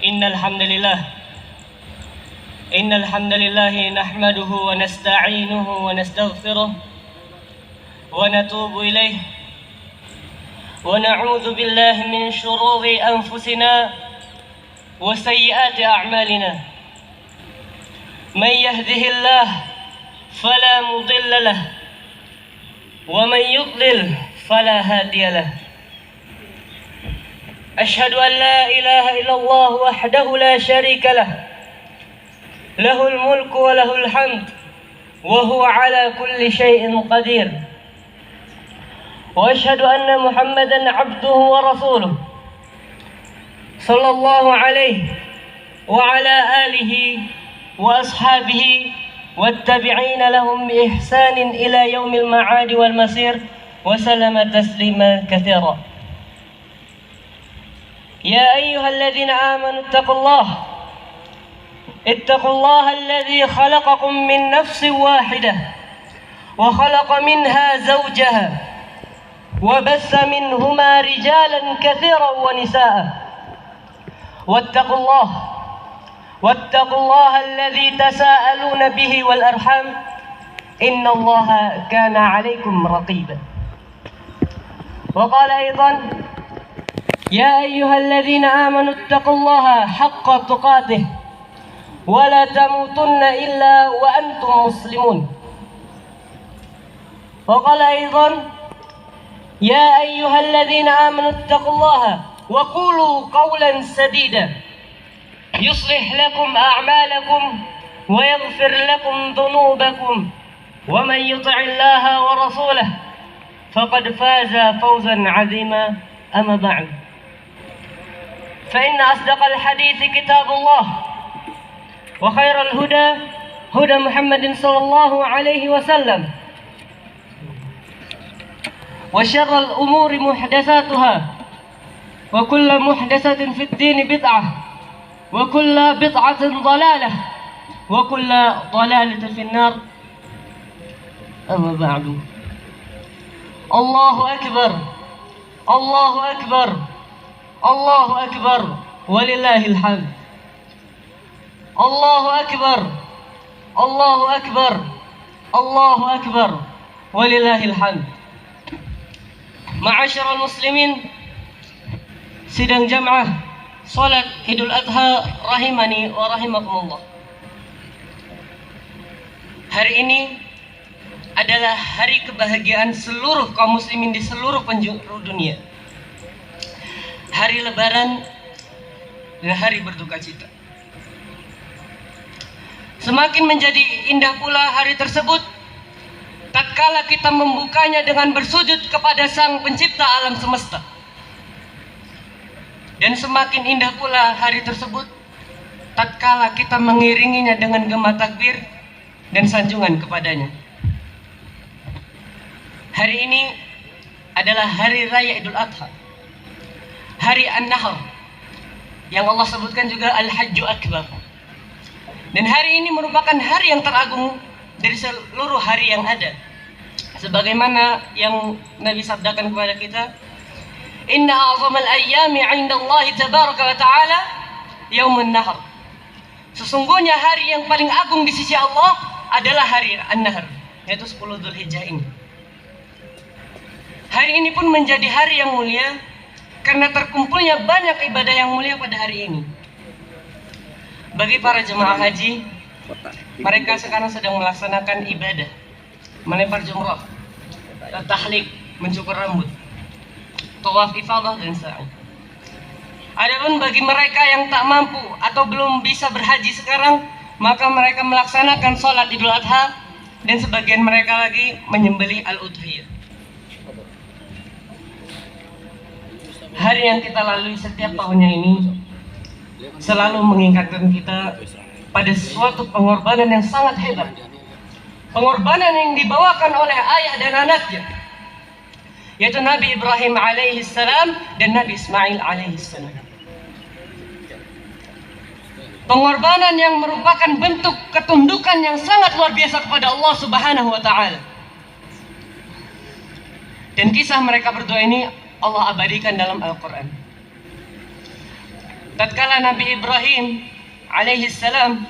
إن الحمد لله نحمده ونستعينه ونستغفره ونتوب إليه ونعوذ بالله من شرور أنفسنا وسيئات أعمالنا. من يهده الله فلا مضل له ومن يضلل فلا هادي له. أشهد أن لا إله إلا الله وحده لا شريك له، له الملك وله الحمد وهو على كل شيء قدير. وأشهد أن محمدا عبده ورسوله صلى الله عليه وعلى آله وأصحابه والتابعين لهم بإحسان إلى يوم المعاد والمصير وسلم تسليما كثيرا. يا أيها الذين آمنوا اتقوا الله الذي خلقكم من نفس واحدة وخلق منها زوجها وبث منهما رجالا كثيرا ونساء. واتقوا الله الذي تساءلون به والأرحام إن الله كان عليكم رقيبا. وقال أيضا: يا أيها الذين آمنوا اتقوا الله حق تقاته ولا تموتن إلا وأنتم مسلمون. وقال أيضا: يا أيها الذين آمنوا اتقوا الله وقولوا قولا سديدا يصلح لكم أعمالكم ويغفر لكم ذنوبكم ومن يطع الله ورسوله فقد فاز فوزا عظيما. أما بعد، فإن أصدق الحديث كتاب الله وخير الهدى هدى محمد صلى الله عليه وسلم وشر الأمور محدثاتها وكل محدثة في الدين بدعة وكل بدعة ضلالة وكل ضلالة في النار. أما بعد، الله أكبر الله أكبر الله أكبر ولله الحمد. الله أكبر الله أكبر الله أكبر ولله الحمد. Ma'asyiral muslimin, sidang jamaah salat Idul Adha rahimani wa rahimakumullah. Hari ini adalah hari kebahagiaan seluruh kaum muslimin di seluruh penjuru dunia. Hari lebaran dan hari berduka cita. Semakin menjadi indah pula hari tersebut tatkala kita membukanya dengan bersujud kepada Sang Pencipta alam semesta. Dan semakin indah pula hari tersebut tatkala kita mengiringinya dengan gema takbir dan sanjungan kepadanya. Hari ini adalah hari raya Idul Adha, hari An-Nahr, yang Allah sebutkan juga Al-Hajju Akbar. Dan hari ini merupakan hari yang teragung dari seluruh hari yang ada. Sebagaimana yang Nabi sabdakan kepada kita, Inna a'zamal ayyami 'indallahi tabaraka wa ta'ala yaumun nahr. Sesungguhnya hari yang paling agung di sisi Allah adalah hari An-Nahr, yaitu 10 Dzulhijjah ini. Hari ini pun menjadi hari yang mulia karena terkumpulnya banyak ibadah yang mulia pada hari ini. Bagi para jemaah haji, mereka sekarang sedang melaksanakan ibadah melempar jumrah, tahlik, mencukur rambut, tawaf ifadah dan sa'i. Adapun bagi mereka yang tak mampu atau belum bisa berhaji sekarang, maka mereka melaksanakan sholat Idul Adha dan sebagian mereka lagi menyembelih al-udhiyah. Hari yang kita lalui setiap tahunnya ini selalu mengingatkan kita pada suatu pengorbanan yang sangat hebat. Pengorbanan yang dibawakan oleh ayah dan anaknya, yaitu Nabi Ibrahim alaihissalam dan Nabi Ismail alaihissalam. Pengorbanan yang merupakan bentuk ketundukan yang sangat luar biasa kepada Allah Subhanahu wa ta'ala. Dan kisah mereka berdua ini Allah abadikan dalam Al-Quran. tatkala Nabi Ibrahim alaihi salam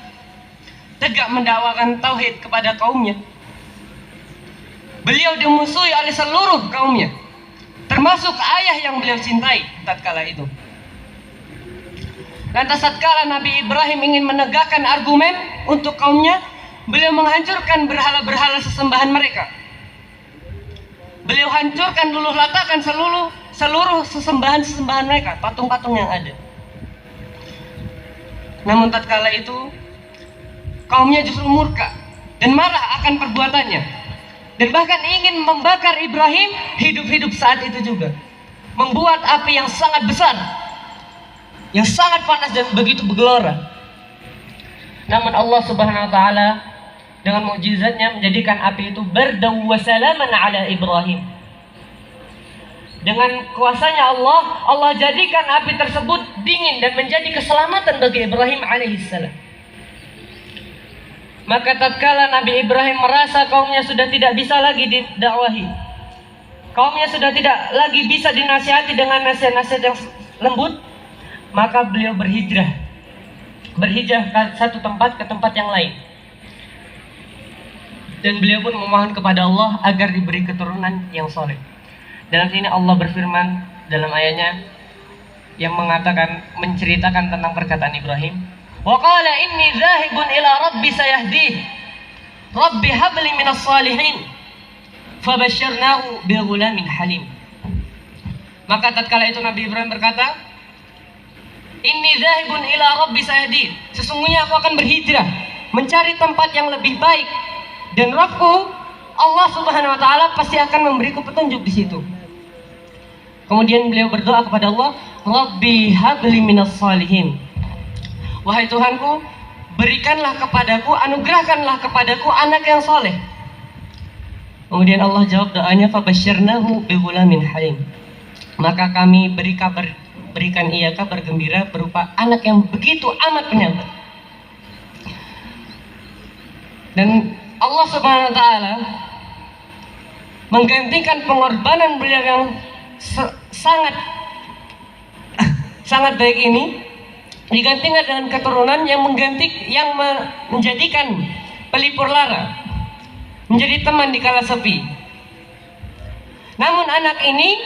tegak mendakwakan tauhid kepada kaumnya, beliau dimusuhi oleh seluruh kaumnya, termasuk ayah yang beliau cintai tatkala itu. Lantas tatkala Nabi Ibrahim ingin menegakkan argumen untuk kaumnya, beliau menghancurkan berhala-berhala sesembahan mereka. Beliau hancurkan, luluh latakan seluruh sesembahan mereka, patung-patung yang ada. Namun tatkala itu kaumnya justru murka dan marah akan perbuatannya, dan bahkan ingin membakar Ibrahim hidup-hidup saat itu juga, membuat api yang sangat besar, yang sangat panas dan begitu bergelora. Namun Allah Subhanahu wa taala dengan mukjizatnya menjadikan api itu bardaw wa salaman ala Ibrahim. Dengan kuasanya Allah jadikan api tersebut dingin dan menjadi keselamatan bagi Ibrahim alaihissalam. Maka tatkala Nabi Ibrahim merasa kaumnya sudah tidak bisa lagi didakwahi, kaumnya sudah tidak lagi bisa dinasihati dengan nasihat-nasihat yang lembut, maka beliau berhijrah ke satu tempat ke tempat yang lain. Dan beliau pun memohon kepada Allah agar diberi keturunan yang soleh. Dalam sini Allah berfirman dalam ayatnya yang menceritakan tentang perkataan Ibrahim, wa qala inni dzahibun ila rabbi sayahdih rabbi habli minas salihin fabasyarnahu bighulamin halim. Maka tatkala itu Nabi Ibrahim berkata, inni dzahibun ila rabbi sayahdih, sesungguhnya aku akan berhijrah mencari tempat yang lebih baik, dan Rabbku Allah Subhanahu wa taala pasti akan memberiku petunjuk di situ. Kemudian beliau berdoa kepada Allah, Rabbi habli minas salihin, wahai Tuhanku, berikanlah kepadaku, anugerahkanlah kepadaku anak yang soleh. Kemudian Allah jawab doanya, fabasyarnahu bighulamin halim, maka kami berikan ia kabar gembira berupa anak yang begitu amat penyabar. Dan Allah Subhanahu wa taala menggantikan pengorbanan beliau yang sangat baik ini, digantikan dengan keturunan yang menjadikan pelipur lara, menjadi teman di kala sepi. Namun anak ini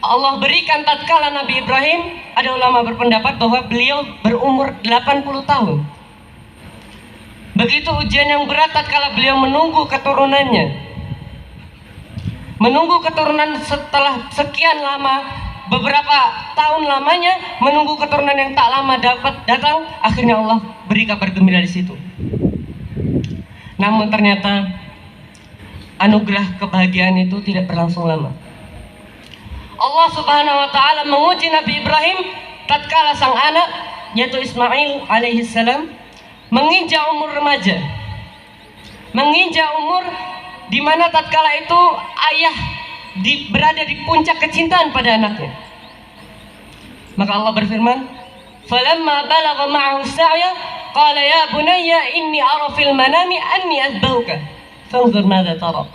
Allah berikan tatkala Nabi Ibrahim, ada ulama berpendapat bahwa beliau berumur 80 tahun. Begitu ujian yang berat tatkala beliau menunggu keturunannya. Menunggu keturunan setelah sekian lama, beberapa tahun lamanya menunggu keturunan yang tak lama datang, akhirnya Allah beri kabar gembira di situ. Namun ternyata anugerah kebahagiaan itu tidak berlangsung lama. Allah Subhanahu wa taala menguji Nabi Ibrahim tatkala sang anak yaitu Ismail alaihissalam menginjak umur remaja, menginjak umur di mana tatkala itu ayah berada di puncak kecintaan pada anaknya. Maka Allah berfirman, falamma balagha ma'ahu sa'ya qala ya bunayya inni ara fil manami anni azbahuka fanzur madza tara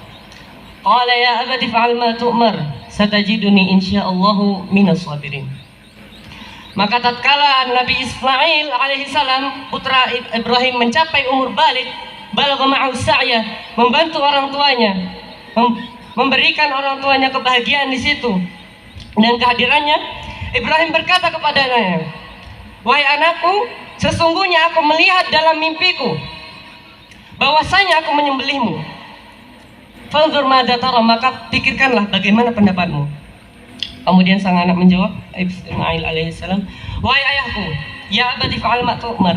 qala ya abati fa'al ma tu'mar satajiduni insyaallahu minas sabirin. Maka tatkala Nabi Ismail alaihissalam putra Ibrahim mencapai umur balik, balagha ma'ahu sa'ya, membantu orang tuanya, memberikan orang tuanya kebahagiaan di situ dan kehadirannya, Ibrahim berkata kepada anaknya, wahai anakku, sesungguhnya aku melihat dalam mimpiku bahwasanya aku menyembelihmu. Fanzur madza tara, maka pikirkanlah bagaimana pendapatmu. Kemudian sang anak menjawab, Ismail alaihissalam, wahai ayahku, ya abati fa'al ma tu'mar,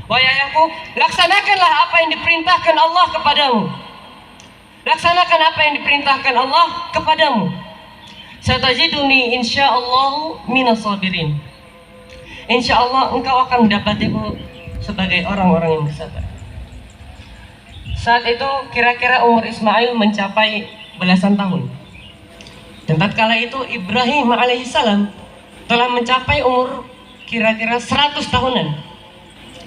wahai ayahku, laksanakanlah apa yang diperintahkan Allah kepadamu. Laksanakan apa yang diperintahkan Allah kepadamu. Satajiduni insyaallah minas sabirin. Insyaallah engkau akan mendapatiku sebagai orang-orang yang bersabar. Saat itu kira-kira umur Ismail mencapai belasan tahun. Dan tatkala itu Ibrahim alaihissalam telah mencapai umur kira-kira 100 tahunan.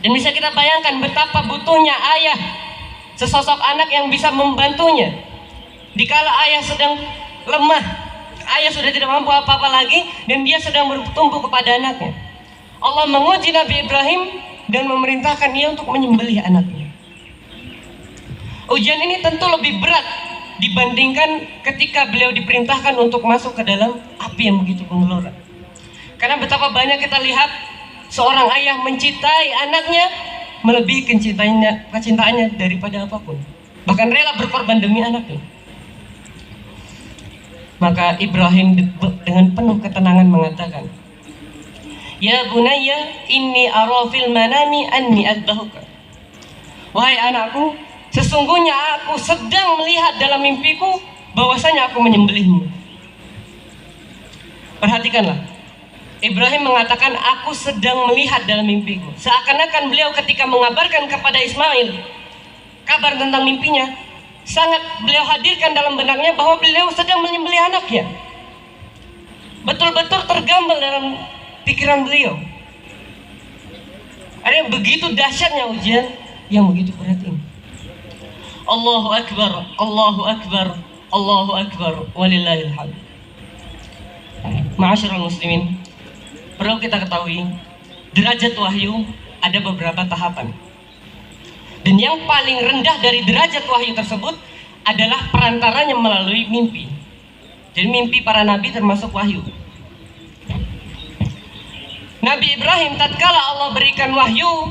Dan bisa kita bayangkan betapa butuhnya ayah, sesosok anak yang bisa membantunya. Dikala ayah sedang lemah, ayah sudah tidak mampu apa-apa lagi, dan dia sedang bertumbuh kepada anaknya. Allah menguji Nabi Ibrahim dan memerintahkan ia untuk menyembelih anaknya. Ujian ini tentu lebih berat dibandingkan ketika beliau diperintahkan untuk masuk ke dalam api yang begitu menggelora. Karena betapa banyak kita lihat seorang ayah mencintai anaknya melebihi kecintaannya daripada apapun. Bahkan rela berkorban demi anaknya. Maka Ibrahim dengan penuh ketenangan mengatakan, "Ya bunayya, inni ara fil manami anni adbahuka." Wahai anakku, sesungguhnya aku sedang melihat dalam mimpiku bahwasanya aku menyembelihmu. Perhatikanlah, Ibrahim mengatakan aku sedang melihat dalam mimpiku. Seakan-akan beliau ketika mengabarkan kepada Ismail kabar tentang mimpinya, sangat beliau hadirkan dalam benaknya bahwa beliau sedang menyembelih anaknya. Betul-betul tergambar dalam pikiran beliau. Ada begitu dahsyatnya ujian yang begitu berat ini. Allahu Akbar, Allahu Akbar, Allahu Akbar, walillahil hamd. Ma'asyiral muslimin, perlu kita ketahui, derajat wahyu ada beberapa tahapan. Dan yang paling rendah dari derajat wahyu tersebut adalah perantaranya melalui mimpi. Jadi mimpi para nabi termasuk wahyu. Nabi Ibrahim tatkala Allah berikan wahyu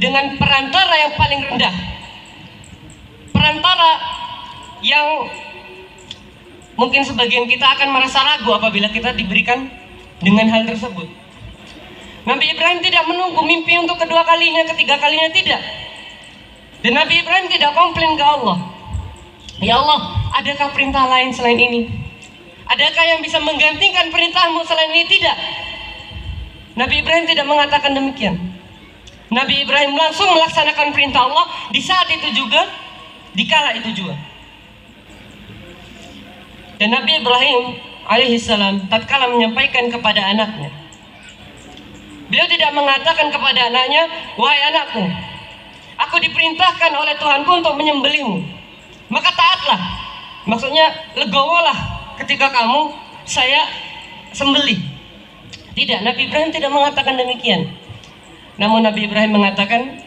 dengan perantara yang paling rendah. Perantara yang mungkin sebagian kita akan merasa ragu apabila kita diberikan dengan hal tersebut. Nabi Ibrahim tidak menunggu mimpi untuk kedua kalinya, ketiga kalinya, tidak. Dan Nabi Ibrahim tidak komplain ke Allah. Ya Allah, adakah perintah lain selain ini? Adakah yang bisa menggantikan perintahmu selain ini? Tidak. Nabi Ibrahim tidak mengatakan demikian. Nabi Ibrahim langsung melaksanakan perintah Allah di saat itu juga, di kala itu juga. Dan Nabi Ibrahim alaihissalam tatkala menyampaikan kepada anaknya, beliau tidak mengatakan kepada anaknya, "Wahai anakku, aku diperintahkan oleh Tuhanku untuk menyembelihmu, maka taatlah." Maksudnya legowolah ketika kamu saya sembelih. Tidak, Nabi Ibrahim tidak mengatakan demikian. Namun Nabi Ibrahim mengatakan,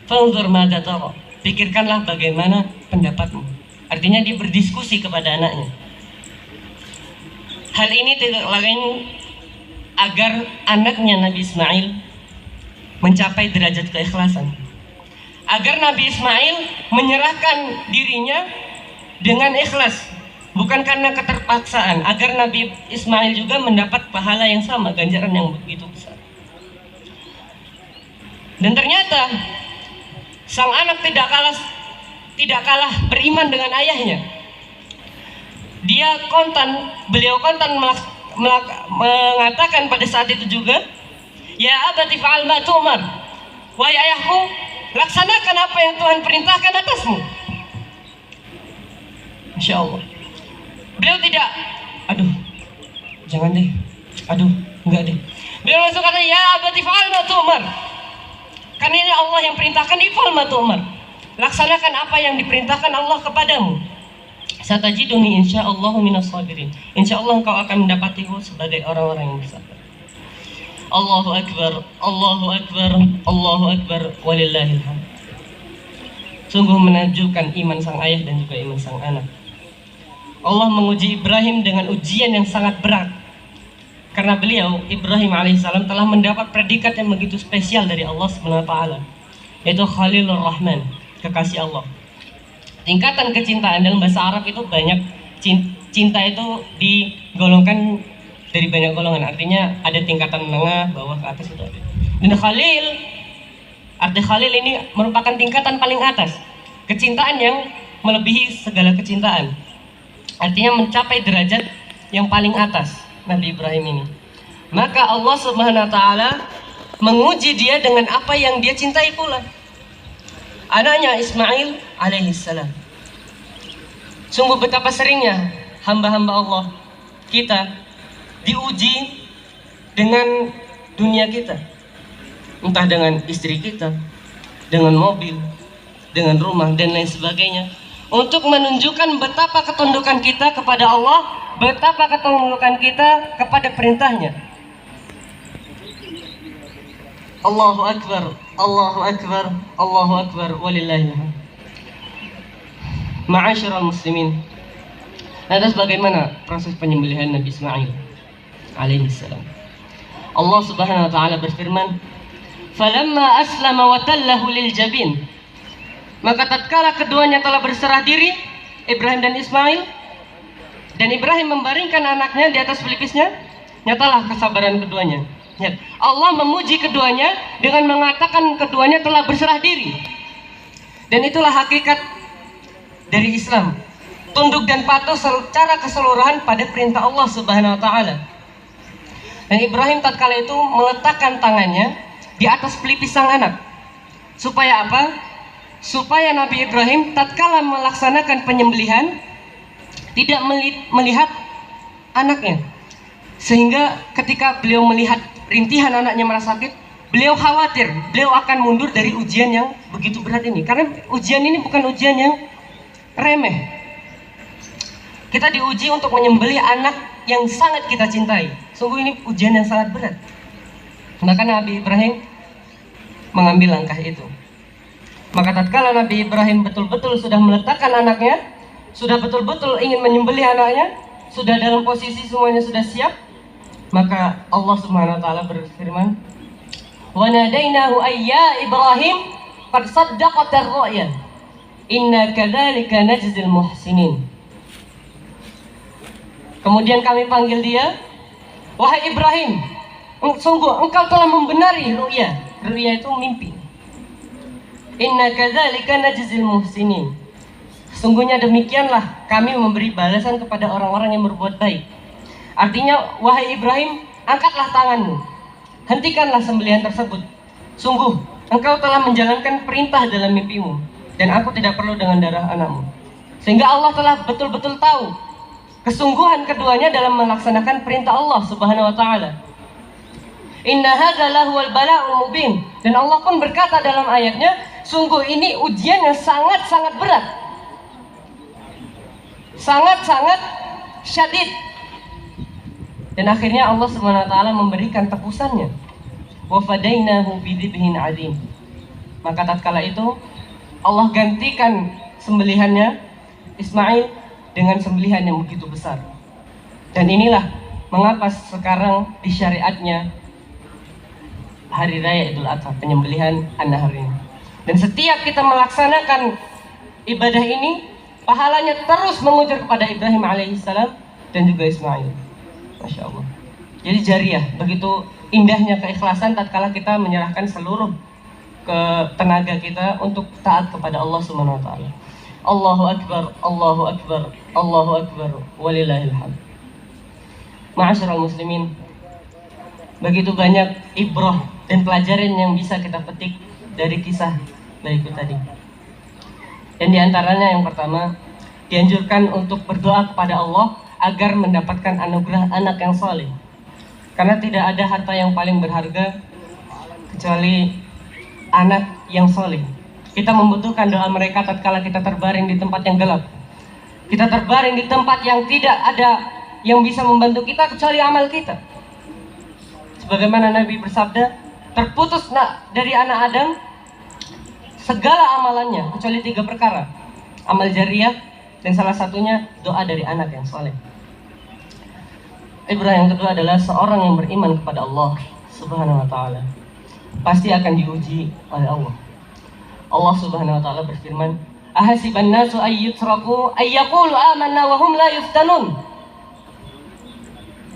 "Fanzur madza tara." Pikirkanlah bagaimana pendapatmu. Artinya dia berdiskusi kepada anaknya. Hal ini tidak lain agar anaknya Nabi Ismail mencapai derajat keikhlasan. Agar Nabi Ismail menyerahkan dirinya dengan ikhlas, bukan karena keterpaksaan. Agar Nabi Ismail juga mendapat pahala yang sama, ganjaran yang begitu besar. Dan ternyata sang anak tidak kalah beriman dengan ayahnya. Beliau kontan mengatakan pada saat itu juga, "Ya abati fa'al ma tu'mar." Wahai ayahku, laksanakan apa yang Tuhan perintahkan atasmu. Masya Allah. Beliau tidak, aduh, jangan deh, aduh, enggak deh. Beliau langsung kata, "Ya abati fa'al ma tu'mar." Karena ini Allah yang perintahkan, if'al ma tu'mar. Laksanakan apa yang diperintahkan Allah kepadamu. Satajiduni insyaallahu minas sabirin. Insyaallah engkau akan mendapatiku sebagai orang-orang yang bersabar. Allahu Akbar, Allahu Akbar, Allahu Akbar, walillahil hamd. Sungguh menunjukkan iman sang ayah dan juga iman sang anak. Allah menguji Ibrahim dengan ujian yang sangat berat. Karena beliau, Ibrahim alaihissalam, telah mendapat predikat yang begitu spesial dari Allah SWT, yaitu Khalilur Rahman, kekasih Allah. Tingkatan kecintaan dalam bahasa Arab itu banyak. Cinta itu digolongkan dari banyak golongan. Artinya ada tingkatan menengah, bawah, ke atas itu ada. Dan Khalil, arti Khalil ini merupakan tingkatan paling atas. Kecintaan yang melebihi segala kecintaan. Artinya mencapai derajat yang paling atas Nabi Ibrahim ini. Maka Allah Subhanahu wa taala menguji dia dengan apa yang dia cintai pula. Anaknya Ismail alaihissalam. Sungguh betapa seringnya hamba-hamba Allah kita diuji dengan dunia kita. Entah dengan istri kita, dengan mobil, dengan rumah, dan lain sebagainya. Untuk menunjukkan betapa ketundukan kita kepada Allah, betapa ketundukan kita kepada perintahnya. Allahu Akbar, Allahu Akbar, Allahu Akbar, walillahil hamd. Ma'asyiral muslimin, lantas bagaimana proses penyembelihan Nabi Ismail alaihi salam? Allah Subhanahu wa taala berfirman, "Falamma aslama wa tallahu lil jabin." Maka tatkala keduanya telah berserah diri, Ibrahim dan Ismail, dan Ibrahim membaringkan anaknya di atas pelipisnya, nyatalah kesabaran keduanya. Allah memuji keduanya dengan mengatakan keduanya telah berserah diri. Dan itulah hakikat dari Islam, tunduk dan patuh secara keseluruhan pada perintah Allah Subhanahu wa taala. Dan Ibrahim tatkala itu meletakkan tangannya di atas pelipis sang anak. Supaya apa? Supaya Nabi Ibrahim tatkala melaksanakan penyembelihan tidak melihat anaknya. Sehingga ketika beliau melihat rintihan anaknya merasa sakit, beliau khawatir, beliau akan mundur dari ujian yang begitu berat ini. Karena ujian ini bukan ujian yang remeh. Kita diuji untuk menyembelih anak yang sangat kita cintai. Sungguh ini ujian yang sangat berat. Maka Nabi Ibrahim mengambil langkah itu. Maka tatkala Nabi Ibrahim betul-betul sudah meletakkan anaknya, sudah betul-betul ingin menyembelih anaknya, sudah dalam posisi semuanya sudah siap, maka Allah Subhanahu wa taala berfirman, "Wa nadainahu ayya Ibrahim qad saddaqata ar-ru'ya. Inna kadzalika najzil muhsinin." Kemudian kami panggil dia, "Wahai Ibrahim, sungguh engkau telah membenari ru'ya." Ru'ya itu mimpi. "Inna kadzalika najzil muhsinin." Sungguhnya demikianlah kami memberi balasan kepada orang-orang yang berbuat baik. Artinya, wahai Ibrahim, angkatlah tanganmu, hentikanlah sembelihan tersebut. Sungguh, engkau telah menjalankan perintah dalam mimpimu, dan aku tidak perlu dengan darah anakmu. Sehingga Allah telah betul-betul tahu kesungguhan keduanya dalam melaksanakan perintah Allah Subhanahu wa taala. Inna hadza lahuwal bala'ul mubin. Dan Allah pun berkata dalam ayatnya, sungguh ini ujian yang sangat-sangat berat. Sangat-sangat syadid. Dan akhirnya Allah Subhanahu wa taala memberikan tebusannya. Wa fadainahu bidzibhin adzim. Maka tatkala itu Allah gantikan sembelihannya Ismail dengan sembelihan yang begitu besar. Dan inilah mengapa sekarang di syariatnya Hari Raya Idul Adha, penyembelihan an-nahar ini. Dan setiap kita melaksanakan ibadah ini, pahalanya terus mengujar kepada Ibrahim alaihissalam dan juga Ismail. Masya Allah. Jadi jariah, begitu indahnya keikhlasan tatkala kita menyerahkan seluruh tenaga kita untuk taat kepada Allah Subhanahu wa taala. Allahu Akbar, Allahu Akbar, Allahu Akbar, walillahil hamd. Ma'asyiral muslimin, begitu banyak ibrah dan pelajaran yang bisa kita petik dari kisah berikut tadi. Dan diantaranya yang pertama, dianjurkan untuk berdoa kepada Allah agar mendapatkan anugerah anak yang saleh. Karena tidak ada harta yang paling berharga kecuali anak yang saleh. Kita membutuhkan doa mereka tatkala kita terbaring di tempat yang gelap. Kita terbaring di tempat yang tidak ada yang bisa membantu kita kecuali amal kita. Sebagaimana Nabi bersabda, terputus dari anak Adam segala amalannya kecuali 3 perkara. Amal jariah, dan salah satunya doa dari anak yang saleh. Ibrah yang kedua adalah seorang yang beriman kepada Allah Subhanahu wa taala pasti akan diuji oleh Allah. Allah Subhanahu wa taala berfirman, "Ahasiban nasu ay yutraku ay yaqulu amanna wa hum la yuftanun.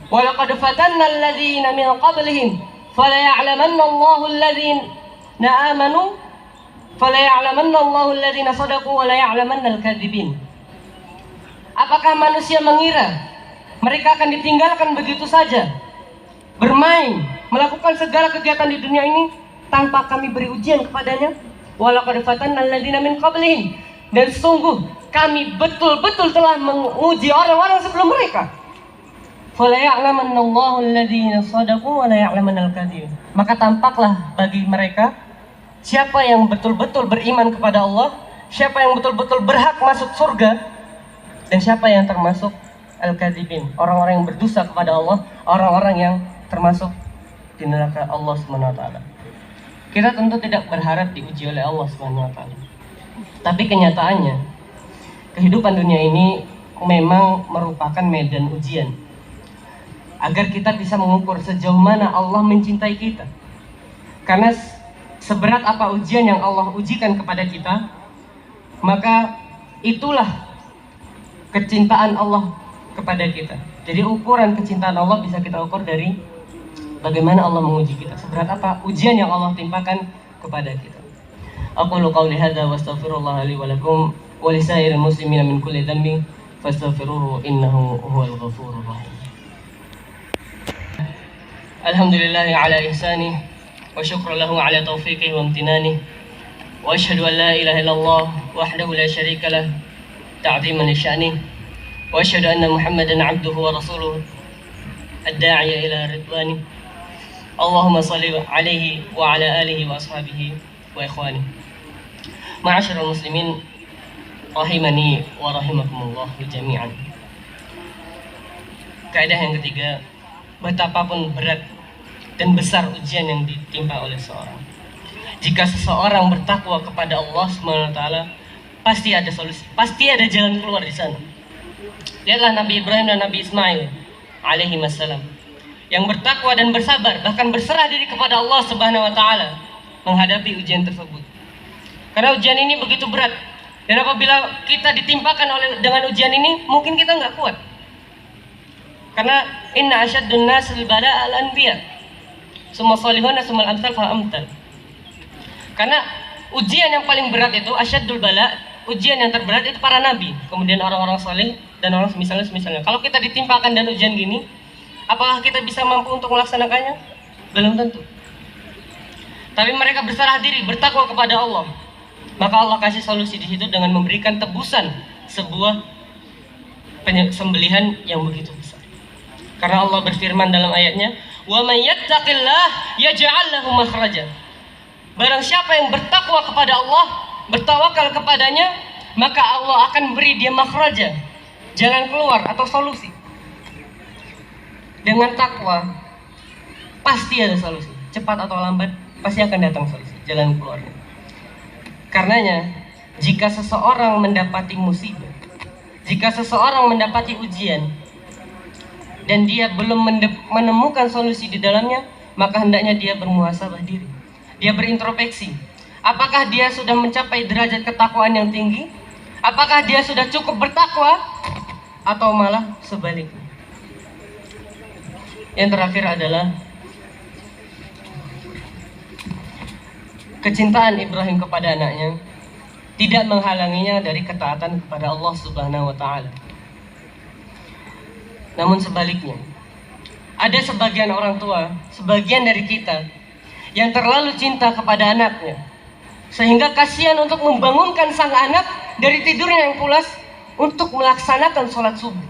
Wa laqad fatanna alladhina min qablihim fala ya'lamanna Allahu alladhina amanu fala ya'lamanna Allahu alladhina sadaqu wa la ya'lamanna al-kadzibin." Apakah manusia mengira mereka akan ditinggalkan begitu saja, bermain, melakukan segala kegiatan di dunia ini tanpa kami beri ujian kepadanya? Walaqad fatanna alladziina min qablihim, dan sungguh kami betul-betul telah menguji orang-orang sebelum mereka. Fala ya'lamanna Allahu alladziina shadaqu wa la ya'lamanna al-kadzibin. Maka tampaklah bagi mereka siapa yang betul-betul beriman kepada Allah, siapa yang betul-betul berhak masuk surga, dan siapa yang termasuk al-kadzibin, orang-orang yang berdosa kepada Allah, orang-orang yang termasuk di neraka Allah Subhanahu wa taala. Kita tentu tidak berharap diuji oleh Allah Subhanahu wa taala. Tapi kenyataannya, kehidupan dunia ini memang merupakan medan ujian. Agar kita bisa mengukur sejauh mana Allah mencintai kita. Karena seberat apa ujian yang Allah ujikan kepada kita, maka itulah kecintaan Allah kepada kita. Jadi ukuran kecintaan Allah bisa kita ukur dari bagaimana Allah menguji kita, seberat apa ujian yang Allah timpakan kepada kita. Aqulu qawli hadza wa astaghfirullah li wa lakum wa lisairil muslimina min kulli dhanbin fastaghfiruhu innahu huwal ghafurur rahim. Alhamdulillahi ala ihsanih wa syukru lahu ala taufiqihi wa imtinanihi wa asyhadu an la ilaha illallah wahdahu la syarika lah ta'ziman li sya'nihi wa asyhadu anna Muhammadan 'abduhu wa rasuluhu ad-da'iya ila ridwanihi. Allahumma shalli 'alaihi wa 'ala alihi wa ashabihi wa ikhwani. Ma'asyiral muslimin rahimani wa rahimakumullah jami'an. Kaidah yang ketiga, betapapun berat dan besar ujian yang ditimpa oleh seorang, jika seseorang bertakwa kepada Allah Subhanahu wa taala, pasti ada solusi, pasti ada jalan keluar di sana. Lihatlah Nabi Ibrahim dan Nabi Ismail alaihi wassalam yang bertakwa dan bersabar, bahkan berserah diri kepada Allah Subhanahu wa taala menghadapi ujian tersebut. Karena ujian ini begitu berat, dan apabila kita ditimpakan dengan ujian ini, mungkin kita nggak kuat. Karena inna asyaddun nasil bala al-anbiya, summa salihuna summa al-amsal fa amsal. Karena ujian yang paling berat itu asyaddul bala, ujian yang terberat itu para nabi, kemudian orang-orang saleh dan orang semisalnya. Kalau kita ditimpakan dan ujian gini, apakah kita bisa mampu untuk melaksanakannya? Belum tentu. Tapi mereka berserah diri, bertakwa kepada Allah. Maka Allah kasih solusi di situ dengan memberikan tebusan sebuah sembelihan yang begitu besar. Karena Allah berfirman dalam ayatnya, "Wa may yattaqillah yaj'al lahu makhraja." Barang siapa yang bertakwa kepada Allah, bertawakal kepadanya, maka Allah akan beri dia makhraja, jalan keluar atau solusi. Dengan takwa pasti ada solusi, cepat atau lambat pasti akan datang solusi, jalan keluarnya. Karenanya, jika seseorang mendapati musibah, jika seseorang mendapati ujian, dan dia belum menemukan solusi di dalamnya, maka hendaknya dia bermuhasabah diri. Dia berintrospeksi. Apakah dia sudah mencapai derajat ketakwaan yang tinggi? Apakah dia sudah cukup bertakwa? Atau malah sebaliknya? Yang terakhir adalah kecintaan Ibrahim kepada anaknya tidak menghalanginya dari ketaatan kepada Allah Subhanahu wa taala. Namun sebaliknya, ada sebagian orang tua, sebagian dari kita yang terlalu cinta kepada anaknya, sehingga kasihan untuk membangunkan sang anak dari tidurnya yang pulas untuk melaksanakan sholat subuh.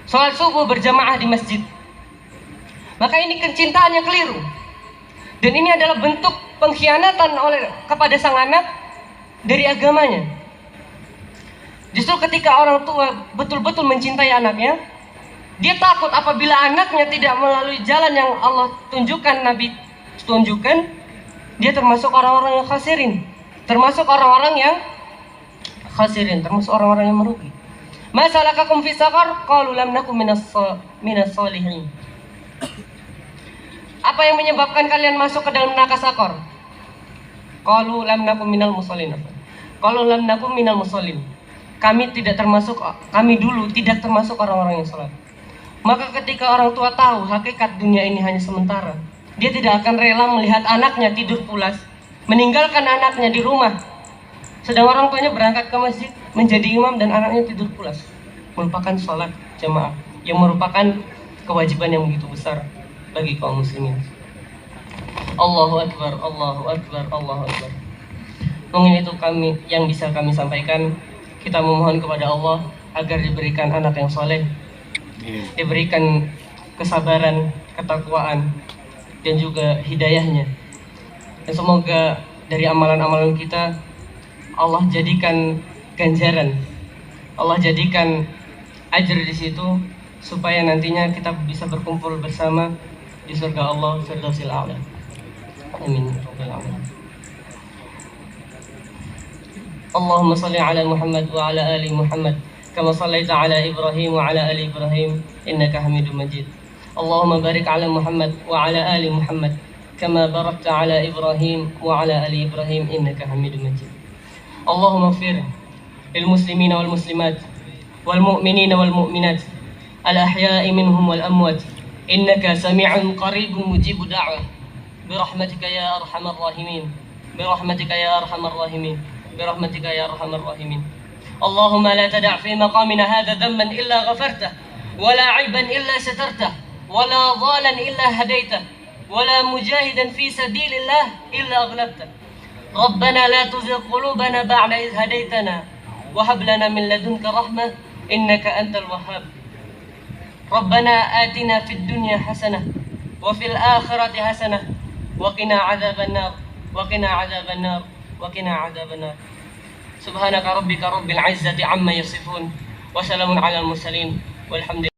Sholat subuh berjamaah di masjid. Maka ini kecintaan yang keliru. Dan ini adalah bentuk pengkhianatan kepada sang anak dari agamanya. Justru ketika orang tua betul-betul mencintai anaknya, dia takut apabila anaknya tidak melalui jalan yang Allah tunjukkan, Nabi tunjukkan, dia termasuk orang-orang yang khasirin, termasuk orang-orang yang merugi. Masalakakum fi saqar? Qalu lam nakum minas sholihin. Apa yang menyebabkan kalian masuk ke dalam neraka Sakor? Qalu lam nakum minal musallin. Qalu lam nakum minal musallin. Kami dulu tidak termasuk orang-orang yang salat. Maka ketika orang tua tahu hakikat dunia ini hanya sementara, dia tidak akan rela melihat anaknya tidur pulas, meninggalkan anaknya di rumah, sedang orang tuanya berangkat ke masjid menjadi imam dan anaknya tidur pulas, melupakan sholat jamaah yang merupakan kewajiban yang begitu besar bagi kaum muslimin. Allahu Akbar, Allahu Akbar, Allahu Akbar. Mungkin itu yang bisa kami sampaikan. Kita memohon kepada Allah agar diberikan anak yang soleh, diberikan kesabaran, ketakwaan, dan juga hidayahnya. Dan semoga dari amalan-amalan kita Allah jadikan ganjaran, Allah jadikan ajar di situ, supaya nantinya kita bisa berkumpul bersama di surga Allah Firdausil A'la. آمين يا رب العالمين. اللهم صل على محمد وعلى آل محمد كما صليت على إبراهيم وعلى آل إبراهيم إنك حميد مجيد. اللهم بارك على محمد وعلى آل محمد كما باركت على إبراهيم وعلى آل إبراهيم إنك حميد مجيد. اللهم اغفر للمسلمين والمسلمات والمؤمنين والمؤمنات الأحياء منهم والأموات إنك سميع قريب مجيب دعوة برحمتك يا أرحم الراحمين، برحمتك يا أرحم الراحمين، برحمتك يا أرحم الراحمين. اللهم لا تدع في مقامنا هذا ذنبا إلا غفرته، ولا عيبا إلا سترته، ولا ضالا إلا هديته، ولا مجاهدا في سبيل الله إلا أغلبته. ربنا لا تزغ قلوبنا بعد إذ هديتنا وهب لنا من لدنك رحمة إنك أنت الوهاب. ربنا آتنا في الدنيا حسنة وفي الآخرة حسنة وقنا عذاب النار، وقنا عذاب النار، وقنا عذاب النار. سبحانك ربك رب العزة عما يصفون وسلام على المرسلين والحمد لله.